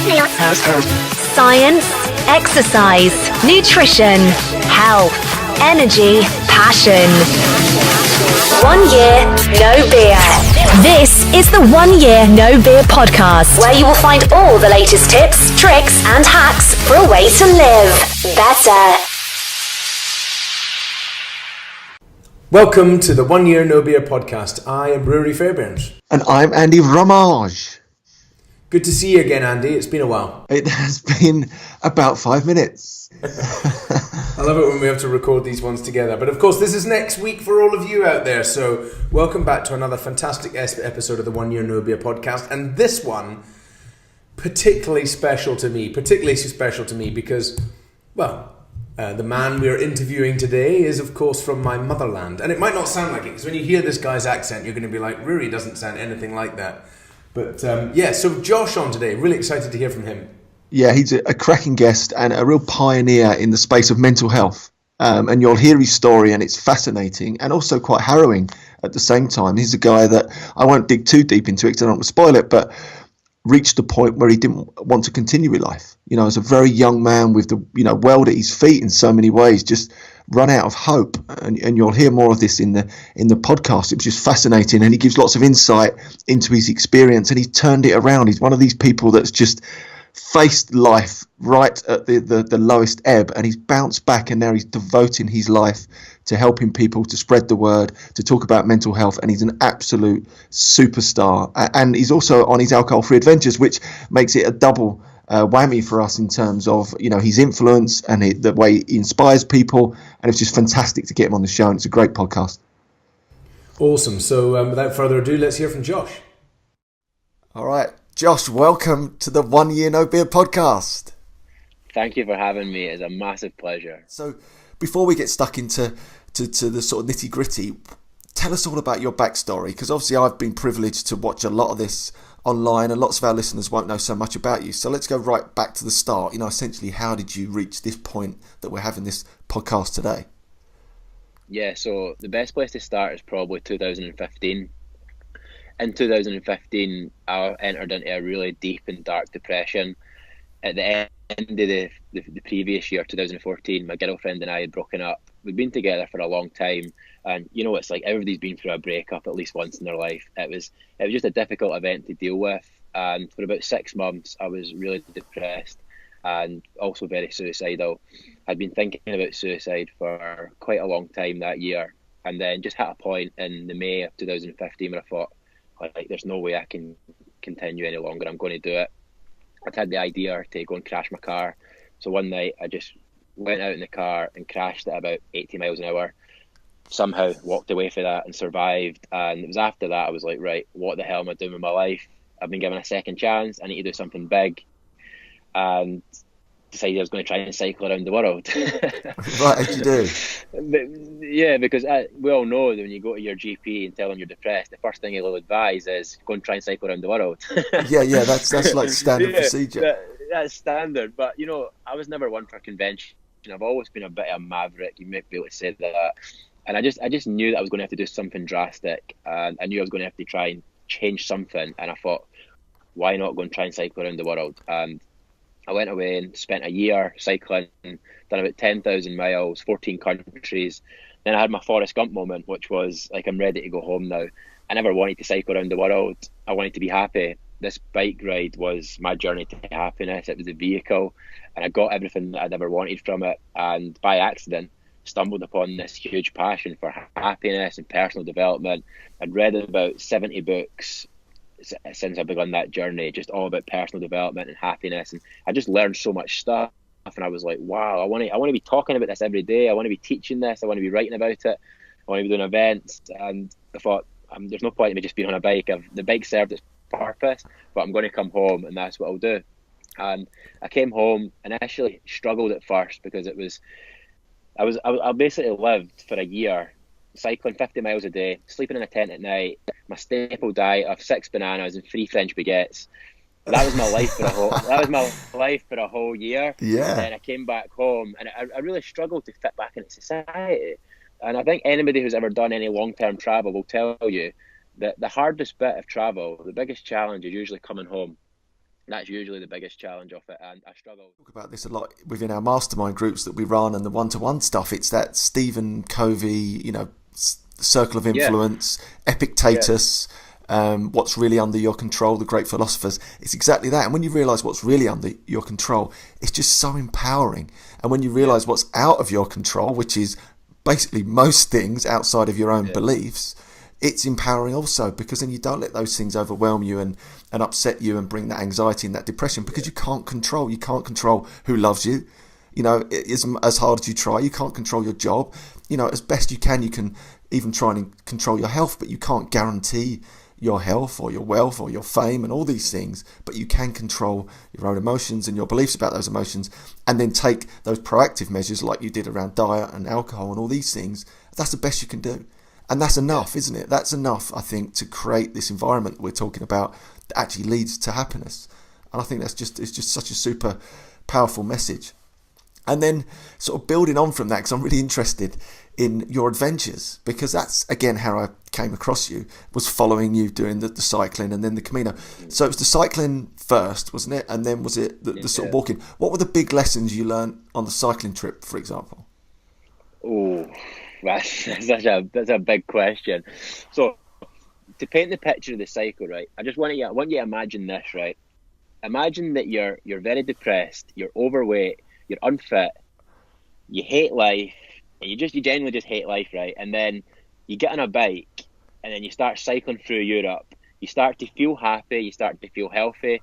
Science, exercise, nutrition, health, energy, passion. 1 year, no beer. This is the 1 year no beer podcast, where you will find all the latest tips, tricks, and hacks for a way to live better. Welcome to the 1 year no beer podcast. I am Rory Fairbairns. And I'm Andy Ramage. Good to see you again, Andy. It's been a while. It has been about 5 minutes. I love it when we have to record these ones together. But of course, this is next week for all of you out there. So welcome back to another fantastic episode of the 1 year no beer podcast. And this one, particularly special to me because, well, the man we are interviewing today is, of course, from my motherland. And it might not sound like it, because when you hear this guy's accent, you're going to be like, Rory doesn't sound anything like that. But so Josh on today, really excited to hear from him. Yeah, he's a cracking guest and a real pioneer in the space of mental health. And you'll hear his story, and it's fascinating and also quite harrowing at the same time. He's a guy that, I won't dig too deep into it because I don't want to spoil it, but reached a point where he didn't want to continue with life. You know, as a very young man with the, world at his feet in so many ways, just run out of hope. And you'll hear more of this in the podcast. It was just fascinating, and he gives lots of insight into his experience, and he's turned it around. He's one of these people that's just faced life right at the lowest ebb, and he's bounced back, and now he's devoting his life to helping people, to spread the word, to talk about mental health, and he's an absolute superstar. And he's also on his alcohol-free adventures, which makes it a double whammy for us in terms of his influence and the way he inspires people. And it's just fantastic to get him on the show, and it's a great podcast. Awesome. So without further ado, let's hear from Josh. All right, Josh, welcome to the 1 year no beer podcast. Thank you for having me. It's a massive pleasure. So before we get stuck into the sort of nitty gritty, tell us all about your backstory, because obviously I've been privileged to watch a lot of this online, and lots of our listeners won't know so much about you. So let's go right back to the start. Essentially, how did you reach this point that we're having this podcast today? Yeah, so the best place to start is probably 2015. In 2015, I entered into a really deep and dark depression. At the end of the previous year, 2014, my girlfriend and I had broken up. We'd been together for a long time, and it's like everybody's been through a breakup at least once in their life. It was just a difficult event to deal with, and for about 6 months I was really depressed and also very suicidal. I'd been thinking about suicide for quite a long time that year, and then just hit a point in the May of 2015 where I thought, like, there's no way I can continue any longer. I'm going to do it. I'd had the idea to go and crash my car. So one night I just went out in the car and crashed at about 80 miles an hour. Somehow walked away from that and survived. And it was after that I was like, right, what the hell am I doing with my life? I've been given a second chance. I need to do something big. And decided I was going to try and cycle around the world. What did you do? Yeah, because we all know that when you go to your GP and tell them you're depressed, the first thing he'll advise is go and try and cycle around the world. yeah, that's like standard procedure. That's standard, but I was never one for convention. I've always been a bit of a maverick. You might be able to say that. And I just knew that I was going to have to do something drastic, and I knew I was going to have to try and change something. And I thought, why not go and try and cycle around the world? And I went away and spent a year cycling, done about 10,000 miles, 14 countries. Then I had my Forrest Gump moment, which was like, I'm ready to go home now. I never wanted to cycle around the world. I wanted to be happy. This bike ride was my journey to happiness. It was a vehicle, and I got everything that I'd ever wanted from it. And by accident, stumbled upon this huge passion for happiness and personal development. I'd read about 70 books since I begun that journey, just all about personal development and happiness, and I just learned so much stuff. And I was like, wow, I want to be talking about this every day. I want to be teaching this. I want to be writing about it. I want to be doing events. And I thought, there's no point in me just being on a bike. The bike served its purpose, but I'm going to come home, and that's what I'll do. And I came home, and initially struggled at first because I basically lived for a year cycling 50 miles a day, sleeping in a tent at night, my staple diet of 6 bananas and 3 French baguettes. That was my life for a whole year. Yeah. And then I came back home, and I really struggled to fit back into society. And I think anybody who's ever done any long-term travel will tell you that the hardest bit of travel, the biggest challenge, is usually coming home. That's usually the biggest challenge of it, and I struggle. Talk about this a lot within our mastermind groups that we run and the one-to-one stuff. It's that Stephen Covey, circle of influence, Epictetus, what's really under your control, the great philosophers. It's exactly that. And when you realise what's really under your control, it's just so empowering. And when you realise what's out of your control, which is basically most things outside of your own beliefs, it's empowering also, because then you don't let those things overwhelm you and upset you and bring that anxiety and that depression, because you can't control who loves you. As hard as you try, you can't control your job. As best you can even try and control your health, but you can't guarantee your health or your wealth or your fame and all these things. But you can control your own emotions and your beliefs about those emotions, and then take those proactive measures like you did around diet and alcohol and all these things. That's the best you can do. And that's enough, isn't it? That's enough, I think, to create this environment we're talking about that actually leads to happiness. And I think it's just such a super powerful message. And then sort of building on from that, because I'm really interested in your adventures, because that's, again, how I came across you, was following you doing the cycling and then the Camino. So it was the cycling first, wasn't it? And then was it the sort of walking? What were the big lessons you learned on the cycling trip, for example? Oh, that's a big question. So, to paint the picture of the cycle, right? I want you to imagine this, right? Imagine that you're very depressed, you're overweight, you're unfit, you hate life, and you genuinely just hate life, right? And then you get on a bike, and then you start cycling through Europe. You start to feel happy, you start to feel healthy.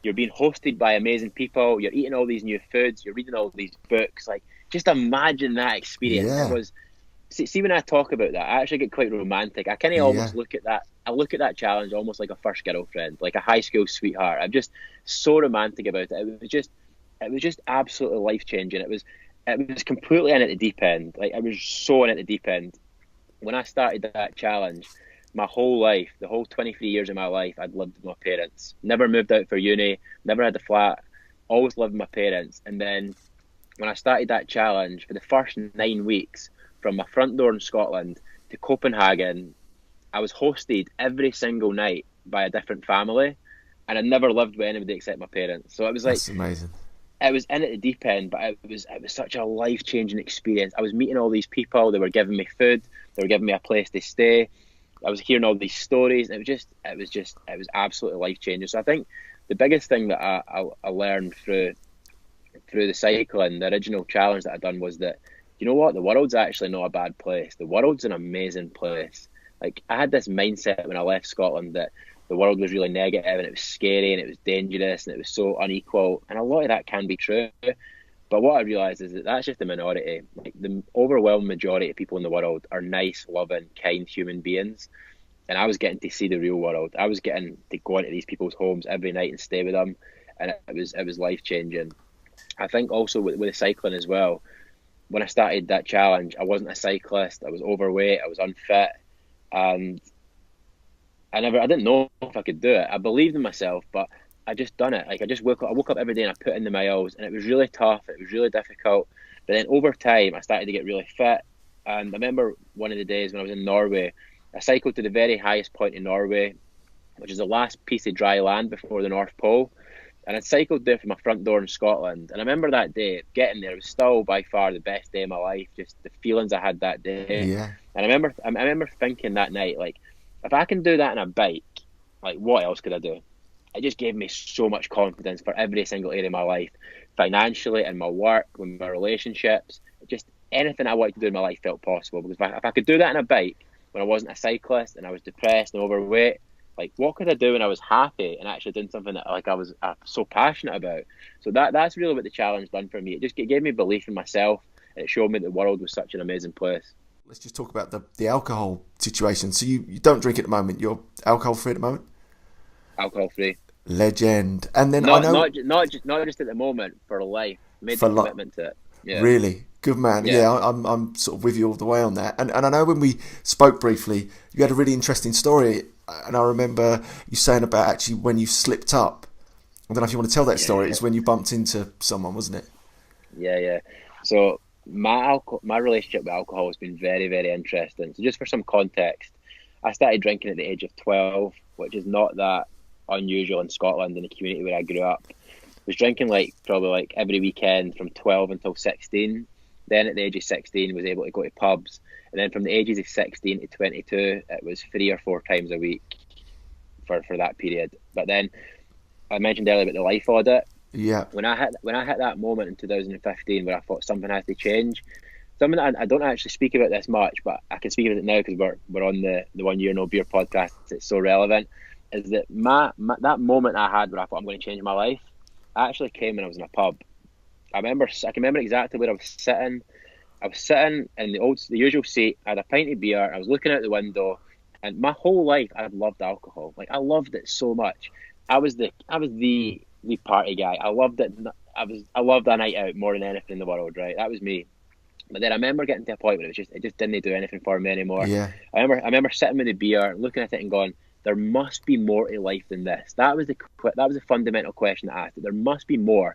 You're being hosted by amazing people. You're eating all these new foods. You're reading all these books. Like, just imagine that experience. Yeah. It was. See, when I talk about that, I actually get quite romantic. I kind of almost look at that. I look at that challenge almost like a first girlfriend, like a high school sweetheart. I'm just so romantic about it. It was just absolutely life changing. It was completely in at the deep end. Like, I was so in at the deep end. When I started that challenge, my whole life, the whole 23 years of my life, I'd lived with my parents. Never moved out for uni. Never had a flat. Always lived with my parents. And then when I started that challenge, for the first 9 weeks, from my front door in Scotland to Copenhagen, I was hosted every single night by a different family, and I never lived with anybody except my parents. So it was like, that's amazing. I was in at the deep end, but it was such a life changing experience. I was meeting all these people. They were giving me food. They were giving me a place to stay. I was hearing all these stories. It was absolutely life changing. So I think the biggest thing that I learned through the cycling, the original challenge that I done, was that, you know what, the world's actually not a bad place. The world's an amazing place. Like, I had this mindset when I left Scotland that the world was really negative and it was scary and it was dangerous and it was so unequal. And a lot of that can be true. But what I realised is that that's just a minority. Like, the overwhelming majority of people in the world are nice, loving, kind human beings. And I was getting to see the real world. I was getting to go into these people's homes every night and stay with them. And it was life changing. I think also with the cycling as well, when I started that challenge, I wasn't a cyclist. I was overweight. I was unfit, and I didn't know if I could do it. I believed in myself, but I just done it. Like, I woke up every day and I put in the miles, and it was really tough. It was really difficult. But then over time, I started to get really fit. And I remember one of the days when I was in Norway, I cycled to the very highest point in Norway, which is the last piece of dry land before the North Pole. And I cycled there from my front door in Scotland. And I remember that day, getting there, it was still by far the best day of my life, just the feelings I had that day. Yeah. And I remember thinking that night, like, if I can do that on a bike, like, what else could I do? It just gave me so much confidence for every single area of my life, financially, and my work, with my relationships. Just anything I wanted to do in my life felt possible. Because if I could do that on a bike when I wasn't a cyclist and I was depressed and overweight, like, what could I do when I was happy and actually doing something that, like, I was so passionate about? So that's really what the challenge done for me. It gave me belief in myself, and it showed me that the world was such an amazing place. Let's just talk about the alcohol situation. So you don't drink at the moment. You're alcohol free at the moment? Alcohol free. Legend. And then not, I know... not just at the moment, for life. Made the commitment to it. Yeah. Really? Good man. Yeah, I'm sort of with you all the way on that. And I know when we spoke briefly, you had a really interesting story. And I remember you saying about actually when you slipped up. I don't know if you want to tell that story. It's when you bumped into someone, wasn't it? Yeah. So my relationship with alcohol has been very, very interesting. So just for some context, I started drinking at the age of 12, which is not that unusual in Scotland, in the community where I grew up. I was drinking probably every weekend from 12 until 16. Then at the age of 16, was able to go to pubs. And then from the ages of 16 to 22, it was 3 or 4 times a week for that period. But then I mentioned earlier about the life audit. Yeah. When I hit that moment in 2015 where I thought something has to change, something that I don't actually speak about this much, but I can speak about it now because we're on the 1 Year No Beer podcast. It's so relevant. Is that that moment I had where I thought I'm going to change my life actually came when I was in a pub. I can remember exactly where I was sitting. I was sitting in the usual seat. I had a pint of beer. I was looking out the window, and my whole life I've loved alcohol. I loved it so much. I was the party guy. I loved it. I loved a night out more than anything in the world. Right, that was me. But then I remember getting to a point where it just didn't do anything for me anymore. Yeah. I remember sitting with the beer, looking at it, and going, there must be more to life than this. That was the fundamental question I asked. There must be more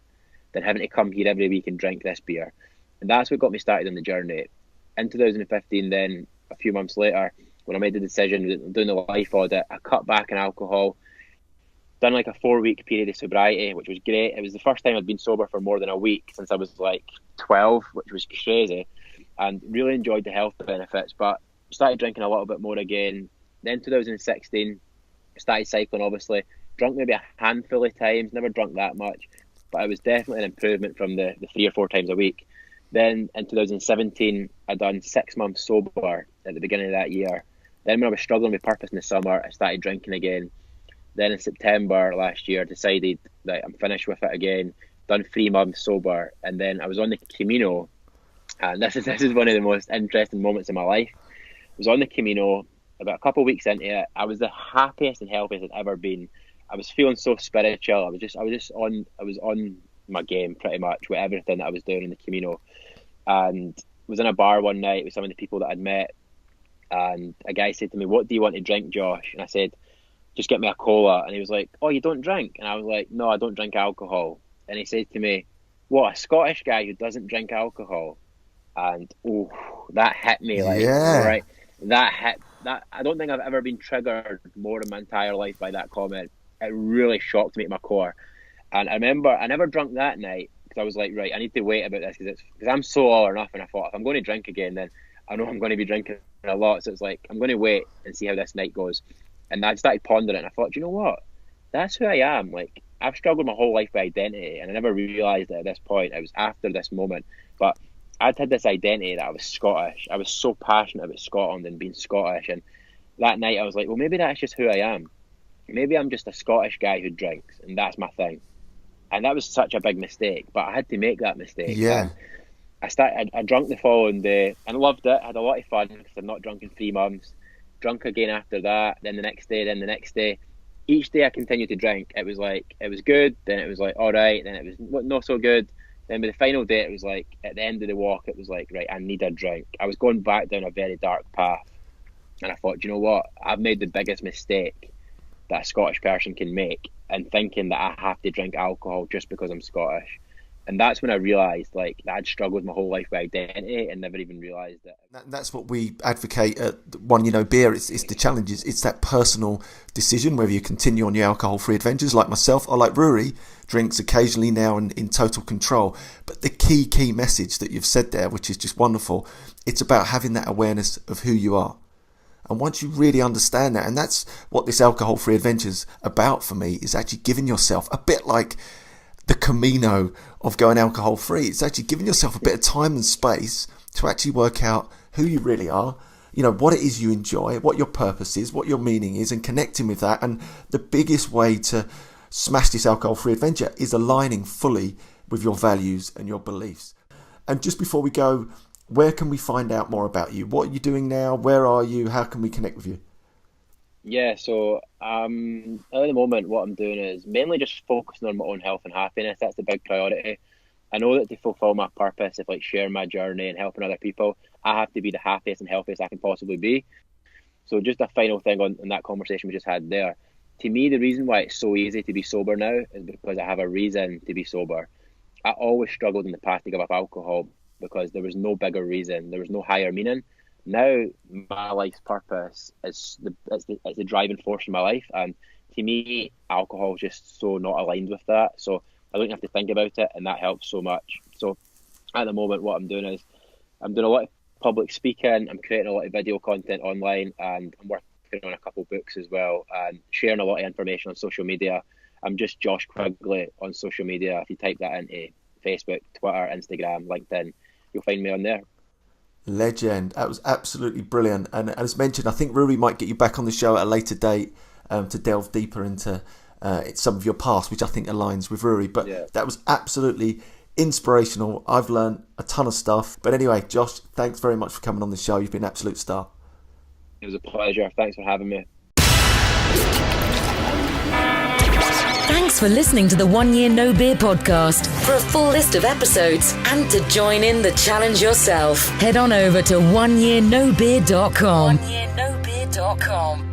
than having to come here every week and drink this beer. And that's what got me started on the journey. In 2015, then, a few months later, when I made the decision, doing the life audit, I cut back on alcohol, done a 4-week period of sobriety, which was great. It was the first time I'd been sober for more than a week since I was 12, which was crazy, and really enjoyed the health benefits, but started drinking a little bit more again. Then 2016, started cycling, obviously. Drunk maybe a handful of times, never drunk that much, but it was definitely an improvement from the 3 or 4 times a week. Then in 2017, I'd done 6 months sober at the beginning of that year. Then when I was struggling with purpose in the summer, I started drinking again. Then in September last year, decided that I'm finished with it again, done 3 months sober, and then I was on the Camino, and this is one of the most interesting moments in my life. I was on the Camino. About a couple of weeks into it, I was the happiest and healthiest I'd ever been. I was feeling so spiritual. I was on my game pretty much with everything that I was doing in the Camino, and was in a bar one night with some of the people that I'd met, and a guy said to me, "What do you want to drink, Josh?" And I said, "Just get me a cola." And he was like, "Oh, you don't drink?" And I was like, "No, I don't drink alcohol." And he said to me, "What, a Scottish guy who doesn't drink alcohol?" And that hit me right. That I don't think I've ever been triggered more in my entire life by that comment. It really shocked me at my core. And I remember I never drunk that night because I was like, right, I need to wait about this because I'm so all or nothing. I thought if I'm going to drink again, then I know I'm going to be drinking a lot. So it's I'm going to wait and see how this night goes. And I started pondering. I thought, you know what? That's who I am. I've struggled my whole life with identity, and I never realised it at this point. It was after this moment. But I'd had this identity that I was Scottish. I was so passionate about Scotland and being Scottish. And that night I was like, well, maybe that's just who I am. Maybe I'm just a Scottish guy who drinks, and that's my thing. And that was such a big mistake, but I had to make that mistake. Yeah. And I drank the following day and loved it. I had a lot of fun because I'd not drunk in 3 months. Drunk again after that, then the next day. Each day I continued to drink. It was good, then it was all right, then it was not so good. Then by the final day, it was at the end of the walk, it was right, I need a drink. I was going back down a very dark path. And I thought, you know what? I've made the biggest mistake that a Scottish person can make in thinking that I have to drink alcohol just because I'm Scottish. And that's when I realised that I'd struggled my whole life with identity and never even realised it. That's what we advocate at One Year No Beer. It's the challenges. It's that personal decision whether you continue on your alcohol-free adventures like myself or like Rory, drinks occasionally now and in total control. But the key message that you've said there, which is just wonderful, it's about having that awareness of who you are. And once you really understand that, and that's what this alcohol-free adventure's about for me, is actually giving yourself a bit like the Camino of going alcohol-free. It's actually giving yourself a bit of time and space to actually work out who you really are, what it is you enjoy, what your purpose is, what your meaning is, and connecting with that. And the biggest way to smash this alcohol-free adventure is aligning fully with your values and your beliefs. And just before we go, where can we find out more about you? What are you doing now? Where are you? How can we connect with you? Yeah, so at the moment, what I'm doing is mainly just focusing on my own health and happiness. That's the big priority. I know that to fulfill my purpose of sharing my journey and helping other people, I have to be the happiest and healthiest I can possibly be. So just a final thing on that conversation we just had there. To me, the reason why it's so easy to be sober now is because I have a reason to be sober. I always struggled in the past to give up alcohol because there was no bigger reason, there was no higher meaning. Now my life's purpose is the driving force in my life, and to me, alcohol is just so not aligned with that. So I don't have to think about it, and that helps so much. So at the moment, what I'm doing is I'm doing a lot of public speaking. I'm creating a lot of video content online, and I'm working on a couple books as well, and sharing a lot of information on social media. I'm just Josh Quigley on social media. If you type that into Facebook, Twitter, Instagram, LinkedIn, you'll find me on there. Legend. That was absolutely brilliant. And as mentioned, I think Rui might get you back on the show at a later date to delve deeper into some of your past, which I think aligns with Rui. But that was absolutely inspirational. I've learned a ton of stuff. But anyway, Josh, thanks very much for coming on the show. You've been an absolute star. It was a pleasure. Thanks for having me. Thanks for listening to the 1 Year No Beer podcast. For a full list of episodes and to join in the challenge yourself, head on over to oneyearnobeer.com. oneyearnobeer.com.